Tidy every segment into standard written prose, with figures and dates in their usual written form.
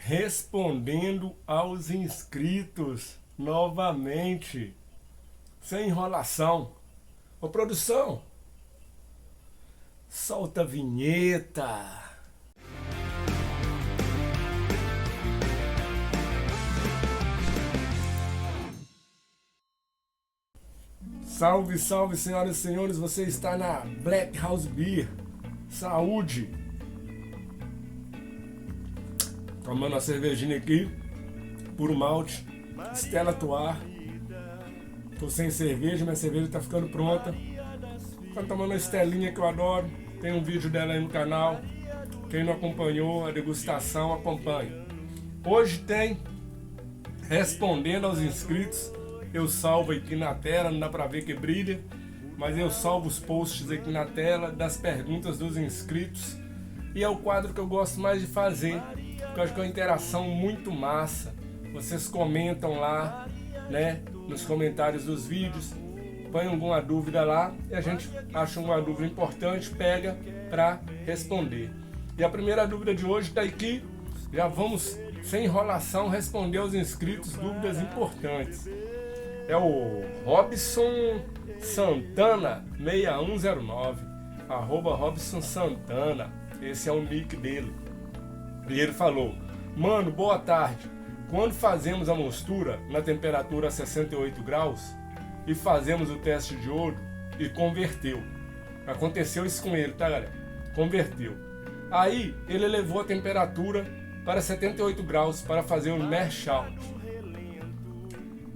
respondendo aos inscritos novamente, sem enrolação. Ô produção, solta a vinheta. Salve, salve, senhoras e senhores, você está na Black House Beer. Saúde! Tomando uma cervejinha aqui, puro malte, Stella Artois. Tô sem cerveja, minha cerveja tá ficando pronta. Tô tomando uma Estelinha que eu adoro. Tem um vídeo dela aí no canal. Quem não acompanhou a degustação, acompanhe. Hoje tem respondendo aos inscritos. Eu salvo aqui na tela, não dá pra ver que brilha, mas eu salvo os posts aqui na tela das perguntas dos inscritos. E é o quadro que eu gosto mais de fazer, porque eu acho que é uma interação muito massa. Vocês comentam lá, né, nos comentários dos vídeos, põe alguma dúvida lá e a gente acha uma dúvida importante, pega para responder. E a primeira dúvida de hoje está aqui, já vamos, sem enrolação, responder aos inscritos dúvidas importantes. É o Robson Santana 6109, @Robson Santana, esse é o nick dele. E ele falou: mano, boa tarde, quando fazemos a mostura na temperatura 68 graus e fazemos o teste de ouro e converteu. Aconteceu isso com ele, tá galera? Converteu. Aí ele elevou a temperatura para 78 graus para fazer o mash out.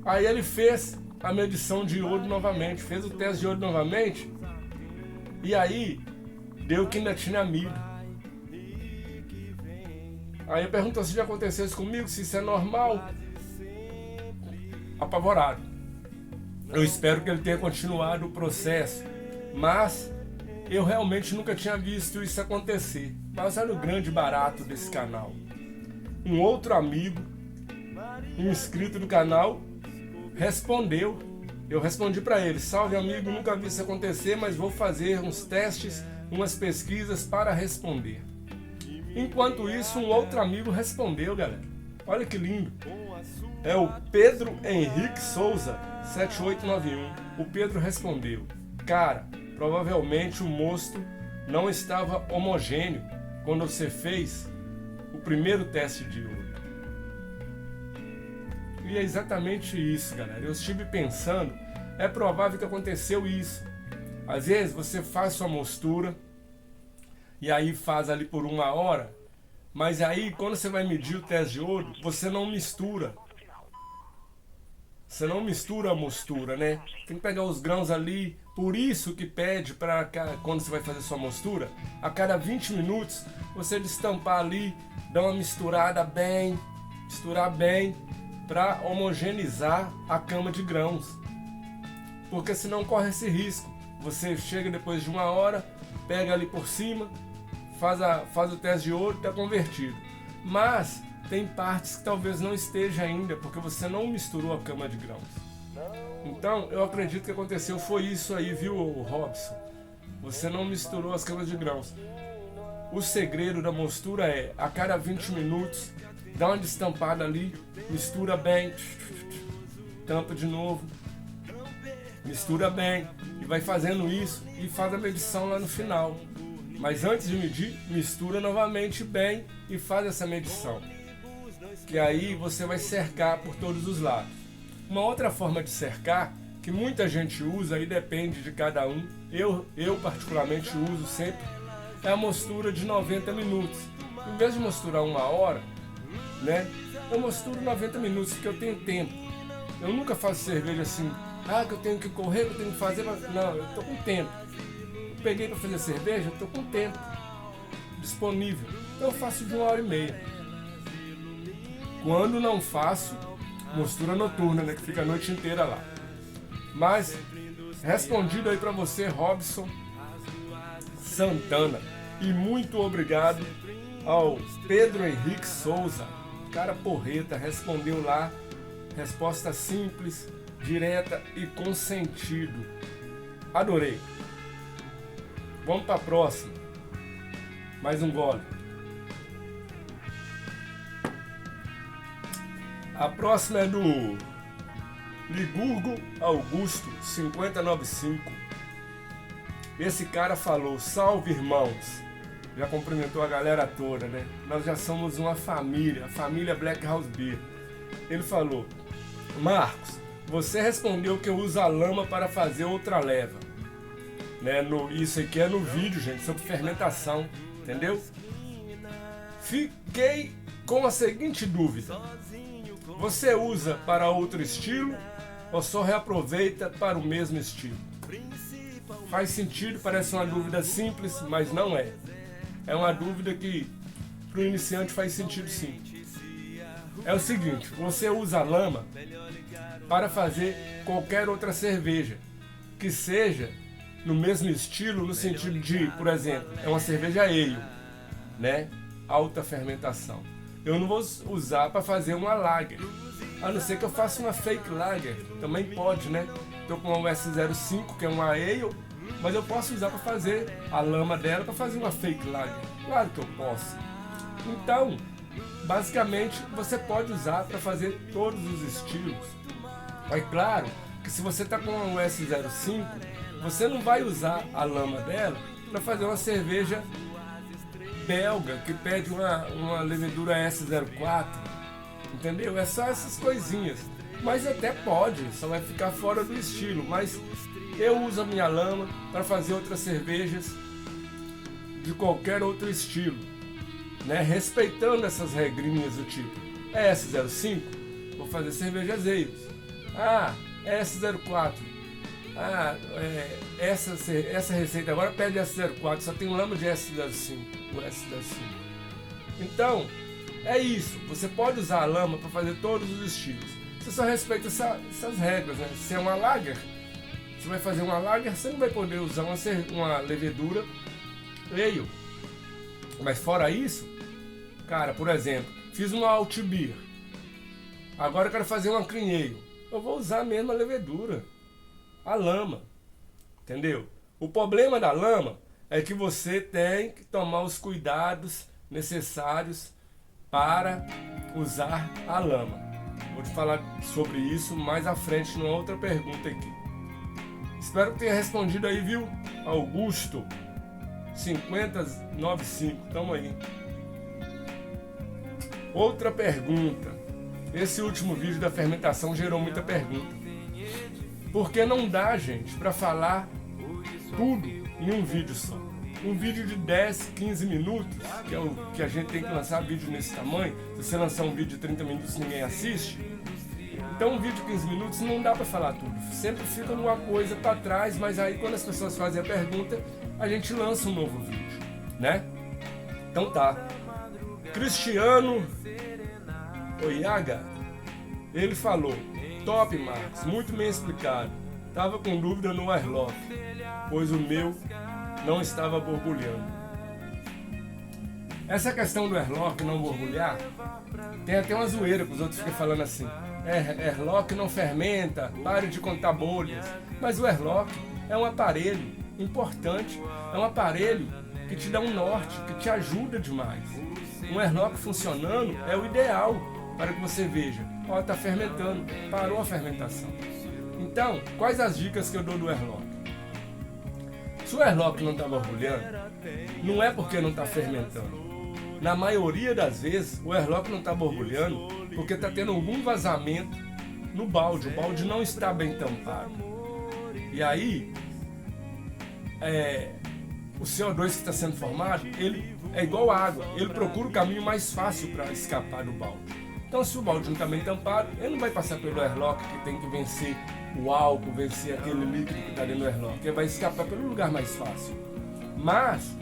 Aí ele fez a medição de iodo novamente, fez o teste de iodo novamente, e aí deu que ainda tinha amido. Aí perguntou se já aconteceu isso comigo, se isso é normal. Apavorado. Eu espero que ele tenha continuado o processo, mas eu realmente nunca tinha visto isso acontecer. Mas olha o grande barato desse canal. Um outro amigo, um inscrito do canal, respondeu. Eu respondi para ele: salve amigo, nunca vi isso acontecer, mas vou fazer uns testes, umas pesquisas para responder. Enquanto isso, um outro amigo respondeu, galera. Olha que lindo. É o Pedro Henrique Souza 7891. O Pedro respondeu: cara, provavelmente o mosto não estava homogêneo quando você fez o primeiro teste de ouro. E é exatamente isso, galera. Eu estive pensando, é provável que aconteceu isso. Às vezes você faz sua mostura e aí faz ali por 1 hora, mas aí quando você vai medir o teste de ouro, você não mistura. Você não mistura a mostura, né? Tem que pegar os grãos ali. Por isso que pede para quando você vai fazer sua mostura, a cada 20 minutos você destampar ali, dar uma misturada bem, misturar bem, para homogeneizar a cama de grãos. Porque senão corre esse risco. Você chega depois de 1 hora, pega ali por cima, faz o teste de ouro e está convertido. Mas tem partes que talvez não esteja ainda, porque você não misturou a cama de grãos. Então eu acredito que aconteceu foi isso aí, viu, Robson? Você não misturou as camas de grãos. O segredo da mostura é, a cada 20 minutos, dá uma destampada ali, mistura bem, tampa de novo, mistura bem, e vai fazendo isso e faz a medição lá no final. Mas antes de medir, mistura novamente bem e faz essa medição, que aí você vai cercar por todos os lados. Uma outra forma de cercar, que muita gente usa e depende de cada um, eu particularmente uso sempre, é a mostura de 90 minutos. Em vez de misturar 1 hora, né, eu mosturo 90 minutos, porque eu tenho tempo. Eu nunca faço cerveja assim, que eu tenho que correr, que eu tenho que fazer. Não, eu tô com tempo. Eu peguei para fazer cerveja, eu tô com tempo disponível. Então eu faço de 1h30. Quando não faço, mostura noturna, né, que fica a noite inteira lá. Mas, respondido aí para você, Robson Santana. E muito obrigado ao Pedro Henrique Souza, cara porreta, respondeu lá, resposta simples, direta e com sentido. Adorei. Vamos para a próxima. Mais um gole. A próxima é do Ligurgo Augusto 5095. Esse cara falou: salve, irmãos. Já cumprimentou a galera toda, né? Nós já somos uma família, a família Black House Beer. Ele falou: Marcos, você respondeu que eu uso a lama para fazer outra leva, né? Isso aqui é no vídeo, gente, sobre fermentação, entendeu? Fiquei com a seguinte dúvida: você usa para outro estilo ou só reaproveita para o mesmo estilo? Faz sentido, parece uma dúvida simples, mas não é. É uma dúvida que para o iniciante faz sentido sim. É o seguinte: você usa a lama para fazer qualquer outra cerveja que seja no mesmo estilo, no sentido de, por exemplo, é uma cerveja ale, né? Alta fermentação. Eu não vou usar para fazer uma lager, a não ser que eu faça uma fake lager, também pode, né? Estou com uma US05, que é uma ale, mas eu posso usar para fazer a lama dela para fazer uma fake lager. Claro que eu posso. Então, basicamente, você pode usar para fazer todos os estilos. É claro que se você está com uma US05, você não vai usar a lama dela para fazer uma cerveja belga que pede uma levedura S04, entendeu? É só essas coisinhas. Mas até pode, só vai ficar fora do estilo. Mas eu uso a minha lama para fazer outras cervejas de qualquer outro estilo, né? Respeitando essas regrinhas do tipo: é S05, vou fazer cervejas ales. Ah, é S04. Ah, essa receita agora pede S04, só tem lama de S05, o S05. Então, é isso. Você pode usar a lama para fazer todos os estilos. Você só respeita essas regras, né? Se é uma lager, você vai fazer uma lager, você não vai poder usar uma levedura ale. Mas fora isso, cara, por exemplo, fiz uma alt beer. Agora eu quero fazer uma clean ale. Eu vou usar a mesma levedura, a lama, entendeu? O problema da lama é que você tem que tomar os cuidados necessários para usar a lama. Vou te falar sobre isso mais à frente numa outra pergunta aqui. Espero que tenha respondido aí, viu? Augusto 5095, tamo aí. Outra pergunta. Esse último vídeo da fermentação gerou muita pergunta. Porque não dá, gente, para falar tudo em um vídeo só. Um vídeo de 10, 15 minutos, que é o que a gente tem que lançar vídeo nesse tamanho. Se você lançar um vídeo de 30 minutos, ninguém assiste. Então um vídeo de 15 minutos não dá para falar tudo. Sempre fica uma coisa para trás, mas aí quando as pessoas fazem a pergunta, a gente lança um novo vídeo, né? Então tá. Cristiano Oiaga, ele falou: top, Marcos, muito bem explicado. Tava com dúvida no airlock, pois o meu não estava borbulhando. Essa questão do airlock não borbulhar, tem até uma zoeira que os outros ficam falando assim: airlock não fermenta, pare de contar bolhas. Mas o airlock é um aparelho importante, é um aparelho que te dá um norte, que te ajuda demais. Um airlock funcionando é o ideal para que você veja: ó, está fermentando, parou a fermentação. Então, quais as dicas que eu dou do airlock? Se o airlock não está borbulhando, não é porque não está fermentando. Na maioria das vezes, o airlock não está borbulhando porque está tendo algum vazamento no balde. O balde não está bem tampado. E aí, o CO2 que está sendo formado, ele é igual à água. Ele procura o caminho mais fácil para escapar do balde. Então, se o balde não está bem tampado, ele não vai passar pelo airlock, que tem que vencer o álcool, vencer aquele líquido que está dentro do airlock. Ele vai escapar pelo lugar mais fácil. Mas,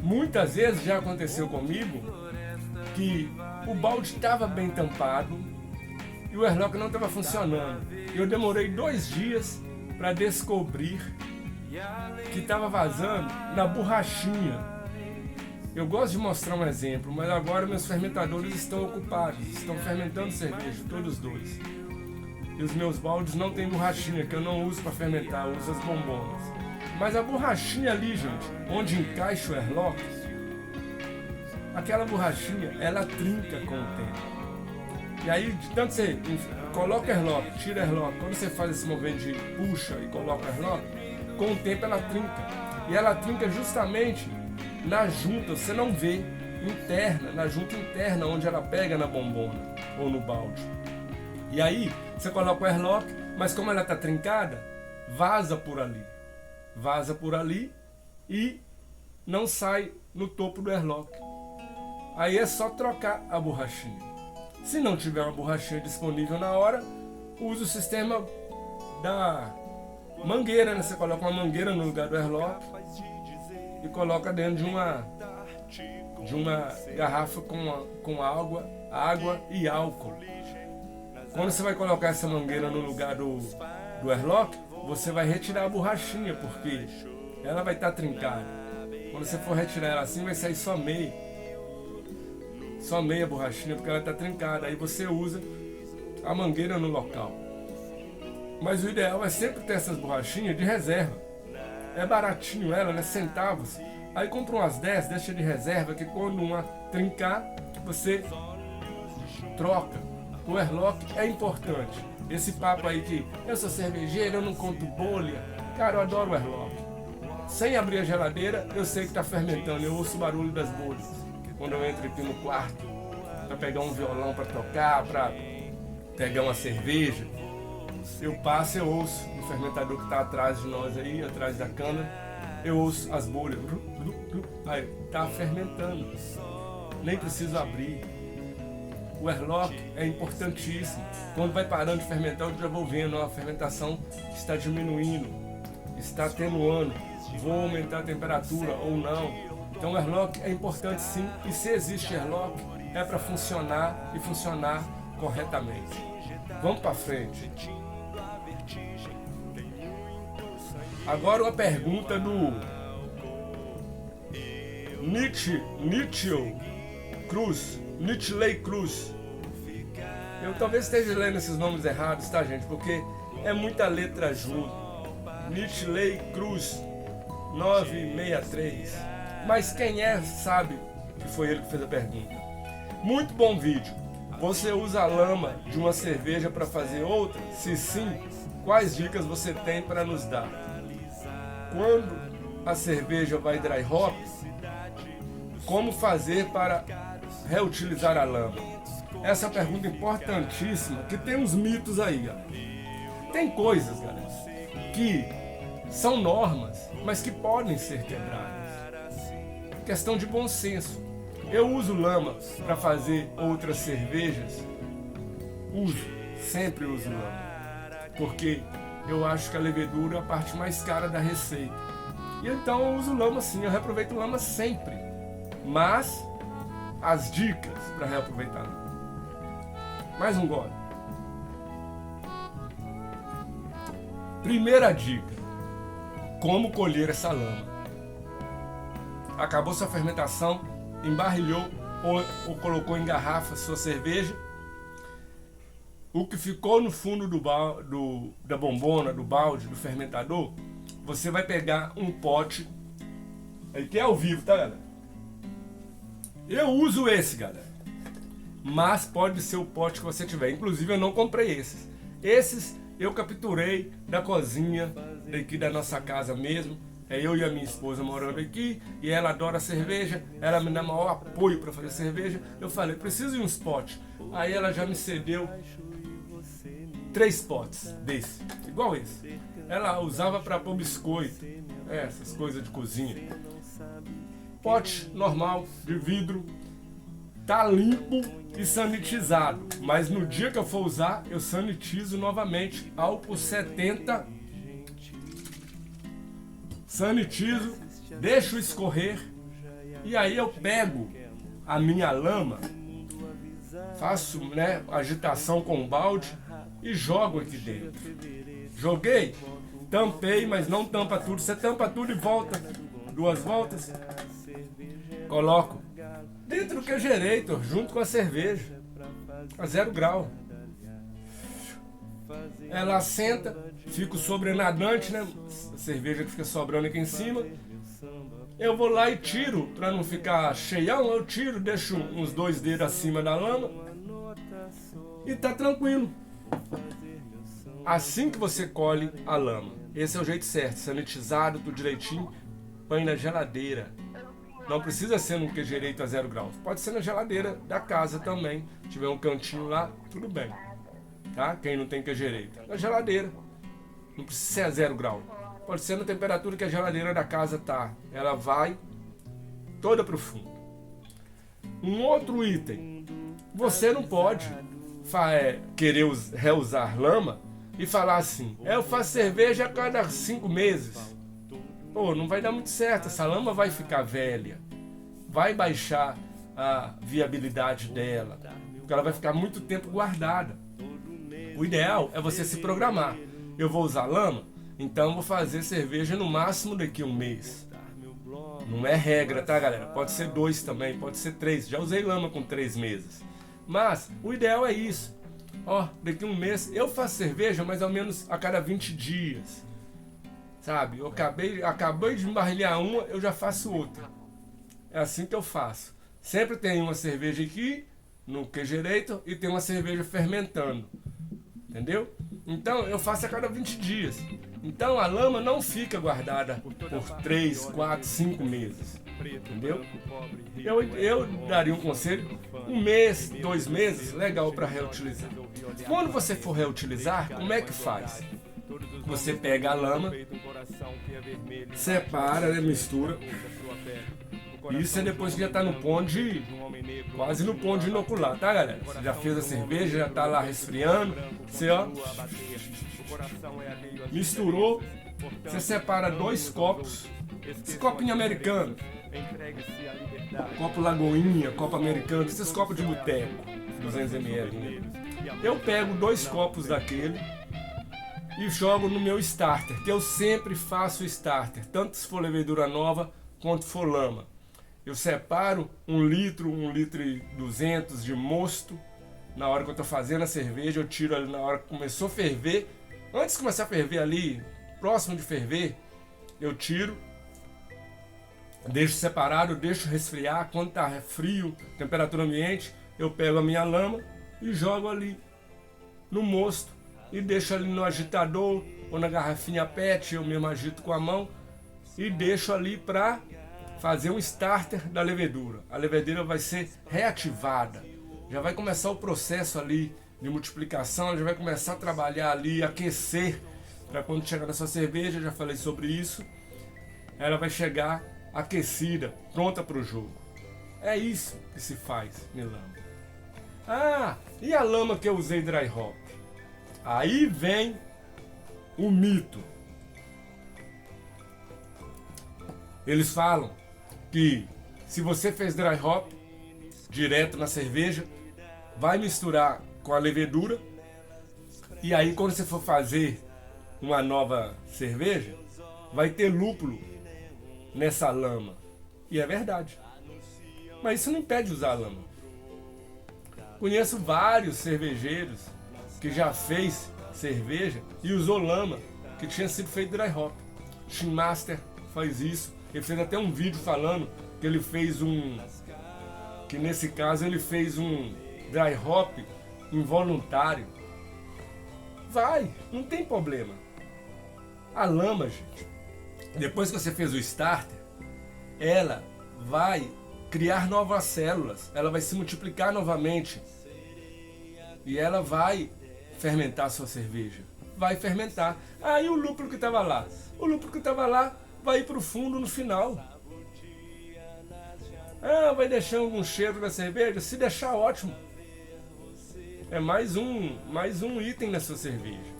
muitas vezes já aconteceu comigo que o balde estava bem tampado e o airlock não estava funcionando. Eu demorei 2 dias para descobrir que estava vazando na borrachinha. Eu gosto de mostrar um exemplo, mas agora meus fermentadores estão ocupados, estão fermentando cerveja, todos dois. E os meus baldes não tem borrachinha, que eu não uso para fermentar, eu uso as bombonas. Mas a borrachinha ali, gente, onde encaixa o airlock, aquela borrachinha, ela trinca com o tempo. E aí, de tanto você coloca o airlock, tira o airlock, quando você faz esse movimento de puxa e coloca o airlock, com o tempo ela trinca. E ela trinca justamente na junta, você não vê, interna, na junta interna, onde ela pega na bombona ou no balde. E aí, você coloca o airlock, mas como ela está trincada, vaza por ali e não sai no topo do airlock. Aí é só trocar a borrachinha. Se não tiver uma borrachinha disponível na hora, use o sistema da mangueira, né? Você coloca uma mangueira no lugar do airlock e coloca dentro de uma garrafa com água e álcool. Quando você vai colocar essa mangueira no lugar do airlock, você vai retirar a borrachinha, porque ela vai estar trincada. Quando você for retirar ela assim, vai sair só meia borrachinha, porque ela está trincada. Aí você usa a mangueira no local. Mas o ideal é sempre ter essas borrachinhas de reserva. É baratinho ela, né? Centavos. Aí compra umas 10, deixa de reserva, que quando uma trincar, você troca. O airlock é importante. Esse papo aí que eu sou cervejeiro, eu não conto bolha. Cara, eu adoro o airlock. Sem abrir a geladeira, eu sei que está fermentando. Eu ouço o barulho das bolhas. Quando eu entro aqui no quarto, para pegar um violão para tocar, para pegar uma cerveja, eu passo, eu ouço o fermentador que está atrás de nós aí, atrás da cana, eu ouço as bolhas. Aí, tá fermentando. Nem preciso abrir. O airlock é importantíssimo. Quando vai parando de fermentar, eu já vou vendo, a fermentação está diminuindo, está atenuando, vou aumentar a temperatura ou não. Então o airlock é importante sim, e se existe airlock, é para funcionar e funcionar corretamente. Vamos para frente. Agora uma pergunta do Nichley Cruz. Eu talvez esteja lendo esses nomes errados, tá, gente? Porque é muita letra junto. Nichley Cruz 963. Mas quem é sabe que foi ele que fez a pergunta. Muito bom vídeo. Você usa a lama de uma cerveja para fazer outra? Se sim, quais dicas você tem para nos dar? Quando a cerveja vai dry hop, como fazer para reutilizar a lama? Essa é uma pergunta importantíssima, que tem uns mitos aí, galera. Tem coisas, galera, que são normas, mas que podem ser quebradas. Questão de bom senso. Eu uso lama para fazer outras cervejas? Sempre uso lama. Porque eu acho que a levedura é a parte mais cara da receita. E então eu uso lama sim, eu reaproveito lama sempre. Mas as dicas para reaproveitar. Mais um gole. Primeira dica: como colher essa lama? Acabou sua fermentação, embarrilhou ou colocou em garrafa sua cerveja. O que ficou no fundo da bombona, do balde, do fermentador, você vai pegar um pote. Aqui é ao vivo, tá, galera? Eu uso esse, galera. Mas pode ser o pote que você tiver. Inclusive eu não comprei esses. Esses eu capturei da cozinha daqui da nossa casa mesmo. É eu e a minha esposa morando aqui, e ela adora cerveja, ela me dá maior apoio para fazer cerveja. Eu falei, preciso de uns potes. Aí ela já me cedeu 3 potes desse, igual esse. Ela usava para pôr biscoito, essas coisas de cozinha. Pote normal, de vidro, tá limpo e sanitizado. Mas no dia que eu for usar, eu sanitizo novamente. Álcool 70. Sanitizo, deixo escorrer. E aí eu pego a minha lama, faço, né, agitação com o balde e jogo aqui dentro. Joguei, tampei, mas não tampa tudo. Você tampa tudo e volta 2 voltas. Coloco dentro do Kegerator, junto com a cerveja, a 0 grau. Ela assenta, fica sobrenadante, né? A cerveja que fica sobrando aqui em cima. eu vou lá e tiro, para não ficar cheião, eu tiro, deixo uns 2 dedos acima da lama e tá tranquilo. Assim que você colhe a lama. Esse é o jeito certo, sanitizado, tudo direitinho, põe na geladeira. Não precisa ser num queijereito a 0 graus. Pode ser na geladeira da casa também. Se tiver um cantinho lá, tudo bem. Tá? Quem não tem queijereito. Na geladeira. Não precisa ser a 0 graus. Pode ser na temperatura que a geladeira da casa tá. Ela vai toda pro fundo. Um outro item. Você não pode querer reusar lama e falar assim, eu faço cerveja a cada 5 meses. Pô, não vai dar muito certo, essa lama vai ficar velha, vai baixar a viabilidade dela, porque ela vai ficar muito tempo guardada. O ideal é você se programar. Eu vou usar lama, então vou fazer cerveja no máximo daqui a 1 mês. Não é regra, tá, galera? Pode ser 2 também, pode ser 3. Já usei lama com 3 meses. Mas o ideal é isso. Ó, daqui a 1 mês eu faço cerveja mais ou menos a cada 20 dias. Sabe, eu acabei de embarrilhar uma, eu já faço outra. É assim que eu faço. Sempre tem uma cerveja aqui, no queijereito, e tem uma cerveja fermentando. Entendeu? Então, eu faço a cada 20 dias. Então, a lama não fica guardada por 3, 4, 5 meses. Entendeu? Eu daria um conselho, 1 mês, 2 meses, legal para reutilizar. Quando você for reutilizar, como é que faz? Você pega a lama, separa, né, mistura. Isso é depois que já está no ponto de... quase no ponto de inocular, tá, galera? Você já fez a cerveja, já está lá resfriando. Você, ó, misturou. Você separa 2 copos. Esse copinho americano. Copo Lagoinha, copo americano. Esses copos de boteco, 200 ml. Né? Eu pego 2 copos daquele e jogo no meu starter, que eu sempre faço starter, tanto se for levedura nova quanto for lama. Eu separo 1 litro, 1 litro e 200 de mosto. Na hora que eu tô fazendo a cerveja, eu tiro ali na hora que começou a ferver. Antes de começar a ferver ali, próximo de ferver, eu tiro, deixo separado, deixo resfriar. Quando tá frio, temperatura ambiente, eu pego a minha lama e jogo ali no mosto. E deixo ali no agitador ou na garrafinha PET, eu mesmo agito com a mão. E deixo ali para fazer um starter da levedura. A levedura vai ser reativada. Já vai começar o processo ali de multiplicação, ela já vai começar a trabalhar ali, aquecer. Para quando chegar na sua cerveja, já falei sobre isso, ela vai chegar aquecida, pronta para o jogo. É isso que se faz em lama. Ah, e a lama que eu usei dry hop? Aí vem o mito. Eles falam que se você fez dry hop direto na cerveja, vai misturar com a levedura, e aí quando você for fazer uma nova cerveja, vai ter lúpulo nessa lama. E é verdade. Mas isso não impede de usar a lama. Conheço vários cervejeiros que já fez cerveja e usou lama que tinha sido feito dry hop. Shin Master faz isso. Ele fez até um vídeo falando que ele fez que nesse caso ele fez um dry hop involuntário. Vai, não tem problema. A lama, gente, depois que você fez o starter, ela vai criar novas células, ela vai se multiplicar novamente e ela vai fermentar a sua cerveja. Vai fermentar. Aí o lúpulo que estava lá? O lúpulo que estava lá vai ir para o fundo no final. Ah, vai deixar algum cheiro na cerveja? Se deixar, ótimo. É mais um item na sua cerveja.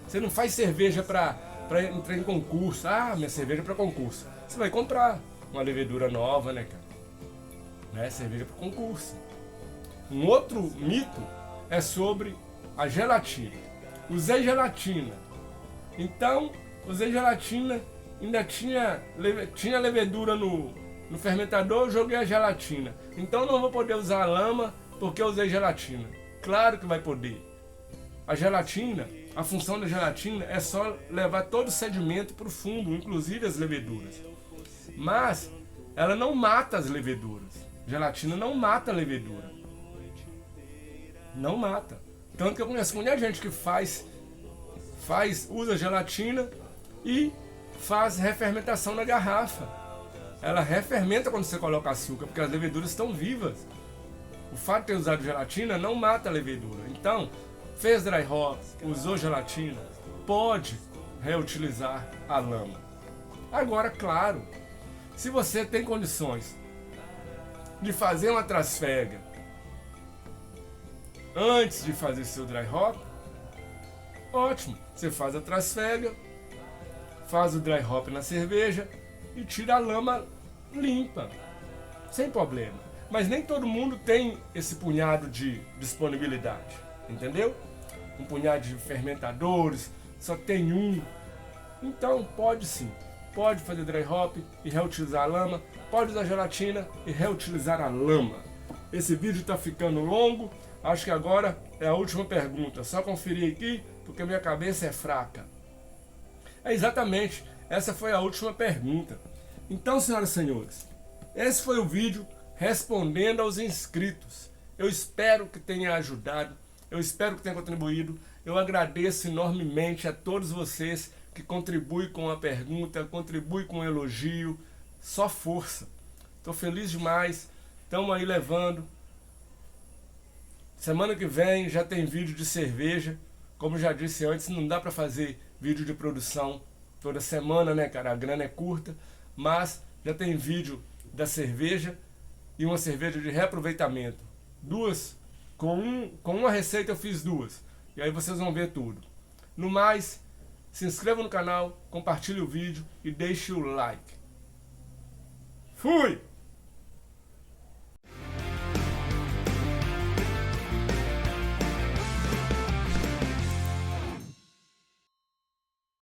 Você não faz cerveja para entrar em concurso. Ah, minha cerveja é para concurso. Você vai comprar uma levedura nova, né, cara? Né? Cerveja para concurso. Um outro mito é sobre a gelatina. Usei gelatina. Então, usei gelatina, ainda tinha levedura no fermentador, joguei a gelatina. Então não vou poder usar a lama porque eu usei gelatina. Claro que vai poder. A gelatina, a função da gelatina é só levar todo o sedimento para o fundo, inclusive as leveduras. Mas ela não mata as leveduras. Gelatina não mata a levedura. Não mata. Tanto que eu conheço muita gente que usa gelatina e faz refermentação na garrafa. Ela refermenta quando você coloca açúcar, porque as leveduras estão vivas. O fato de ter usado gelatina não mata a levedura. Então, fez dry hop, usou gelatina, pode reutilizar a lama. Agora, claro, se você tem condições de fazer uma trasfega antes de fazer seu dry hop, ótimo. Você faz a trasfega, faz o dry hop na cerveja e tira a lama limpa, sem problema. Mas nem todo mundo tem esse punhado de disponibilidade, entendeu? Um punhado de fermentadores, só tem um. Então pode sim, pode fazer dry hop e reutilizar a lama, pode usar gelatina e reutilizar a lama. Esse vídeo está ficando longo, acho que agora é a última pergunta. Só conferir aqui, porque minha cabeça é fraca. É exatamente, essa foi a última pergunta. Então, senhoras e senhores, esse foi o vídeo respondendo aos inscritos. Eu espero que tenha ajudado, eu espero que tenha contribuído. Eu agradeço enormemente a todos vocês que contribuem com a pergunta, contribuem com o elogio. Só força. Estou feliz demais. Estamos aí levando. Semana que vem já tem vídeo de cerveja. Como já disse antes, não dá para fazer vídeo de produção toda semana, né, cara? A grana é curta. Mas já tem vídeo da cerveja e uma cerveja de reaproveitamento. Com uma receita eu fiz duas. E aí vocês vão ver tudo. No mais, se inscreva no canal, compartilhe o vídeo e deixe o like. Fui!